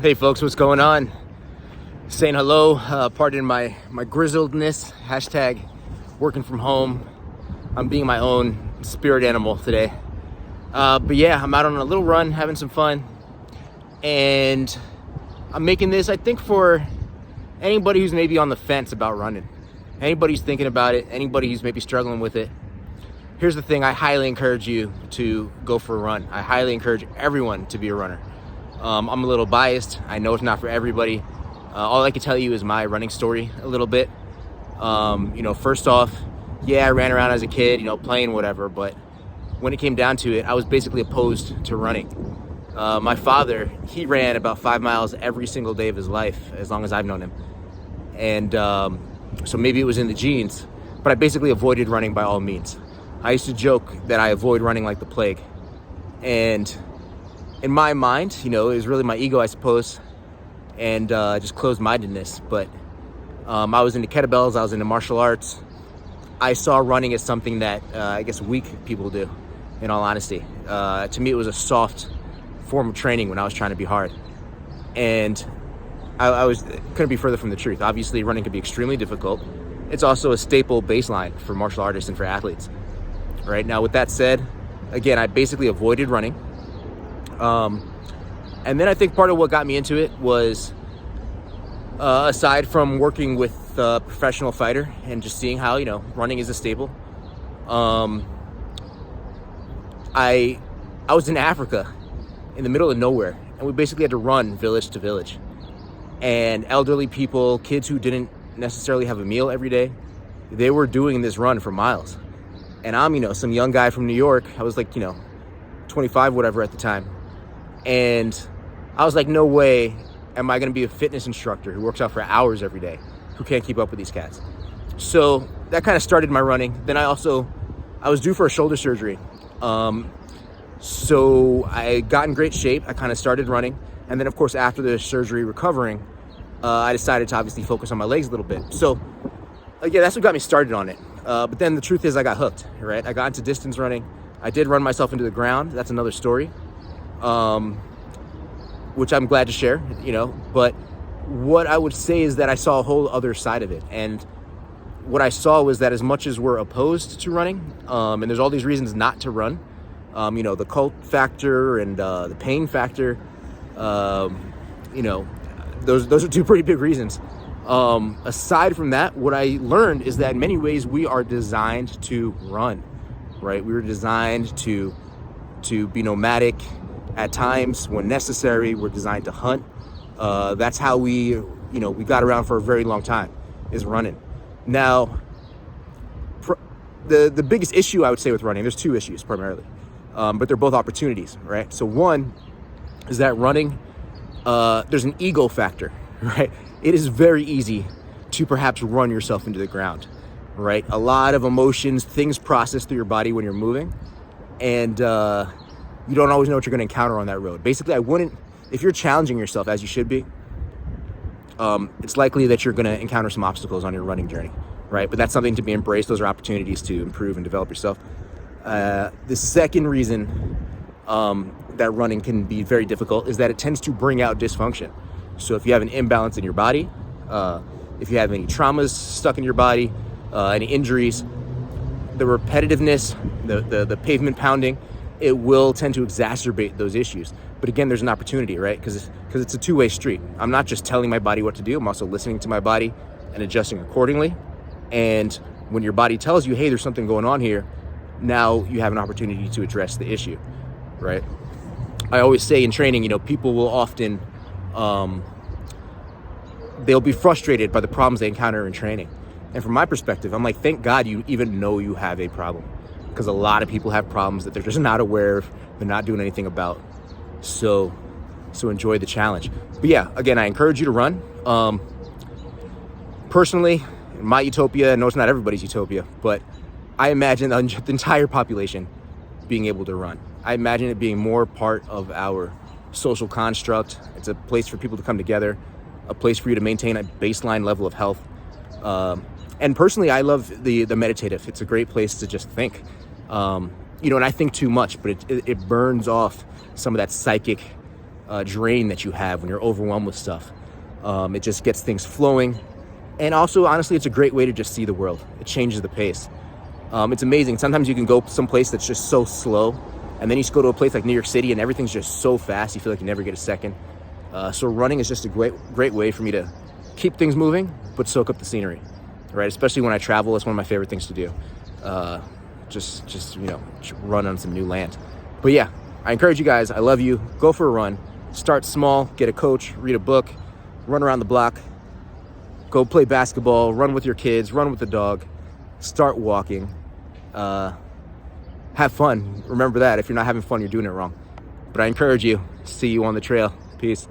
Hey folks, what's going on? Saying hello, pardon my grizzledness, hashtag working from home. I'm being my own spirit animal today. But yeah, I'm out on a little run, having some fun. And I'm making this, I think, for anybody who's maybe on the fence about running. Anybody who's thinking about it, anybody who's maybe struggling with it. Here's the thing, I highly encourage you to go for a run. I highly encourage everyone to be a runner. I'm a little biased. I know it's not for everybody. All I can tell you is my running story a little bit. First off, yeah, I ran around as a kid, playing whatever, but when it came down to it, I was basically opposed to running. My father, he ran about 5 miles every single day of his life, as long as I've known him. And so maybe it was in the genes, but I basically avoided running by all means. I used to joke that I avoid running like the plague. And in my mind, it was really my ego, I suppose, and just closed-mindedness. But I was into kettlebells, I was into martial arts. I saw running as something that I guess weak people do, in all honesty. To me, it was a soft form of training when I was trying to be hard. And I couldn't be further from the truth. Obviously, running can be extremely difficult. It's also a staple baseline for martial artists and for athletes. Right now, with that said, again, I basically avoided running. And then I think part of what got me into it was, aside from working with a professional fighter and just seeing how, running is a staple, I was in Africa in the middle of nowhere, and we basically had to run village to village. And elderly people, kids who didn't necessarily have a meal every day, they were doing this run for miles. And I'm, some young guy from New York. I was like, 25, whatever at the time. And I was like, no way am I going to be a fitness instructor who works out for hours every day, who can't keep up with these cats. So that kind of started my running. Then I was due for a shoulder surgery. So I got in great shape. I kind of started running. And then, of course, after the surgery, recovering, I decided to obviously focus on my legs a little bit. So, yeah, that's what got me started on it. But then the truth is I got hooked, right? I got into distance running. I did run myself into the ground. That's another story. Which I'm glad to share, but what I would say is that I saw a whole other side of it. And what I saw was that as much as we're opposed to running, and there's all these reasons not to run, the cult factor and the pain factor, those are two pretty big reasons. Aside from that, what I learned is that in many ways we are designed to run, right? We were designed to be nomadic. At times, when necessary, we're designed to hunt. That's how we got around for a very long time, is running. Now, the biggest issue I would say with running, there's two issues primarily, but they're both opportunities, right? So one is that running, there's an ego factor, right? It is very easy to perhaps run yourself into the ground, right? A lot of emotions, things process through your body when you're moving, and you don't always know what you're going to encounter on that road. Basically, if you're challenging yourself as you should be, it's likely that you're going to encounter some obstacles on your running journey, right? But that's something to be embraced. Those are opportunities to improve and develop yourself. The second reason that running can be very difficult is that it tends to bring out dysfunction. So if you have an imbalance in your body, if you have any traumas stuck in your body, any injuries, the repetitiveness, the pavement pounding, it will tend to exacerbate those issues. But again, there's an opportunity, right? Because it's a two-way street. I'm not just telling my body what to do. I'm also listening to my body and adjusting accordingly. And when your body tells you, hey, there's something going on here, now you have an opportunity to address the issue, right? I always say in training, people will often, they'll be frustrated by the problems they encounter in training. And from my perspective, I'm like, thank God you even know you have a problem. Because a lot of people have problems that they're just not aware of, they're not doing anything about. So enjoy the challenge. But yeah, again, I encourage you to run. Personally, in my utopia, I know it's not everybody's utopia, but I imagine the entire population being able to run. I imagine it being more part of our social construct. It's a place for people to come together, a place for you to maintain a baseline level of health. And personally, I love the meditative. It's a great place to just think. And I think too much, but it burns off some of that psychic drain that you have when you're overwhelmed with stuff. It just gets things flowing. And also, honestly, it's a great way to just see the world. It changes the pace. It's amazing. Sometimes you can go someplace that's just so slow, and then you just go to a place like New York City and everything's just so fast, you feel like you never get a second. So running is just a great way for me to keep things moving, but soak up the scenery, right? Especially when I travel, it's one of my favorite things to do. Just run on some new land. But yeah, I encourage you guys. I love you. Go for a run. Start small, get a coach, read a book, run around the block, go play basketball, run with your kids, run with the dog, start walking. Have fun. Remember that. If you're not having fun, you're doing it wrong. But I encourage you. See you on the trail. Peace.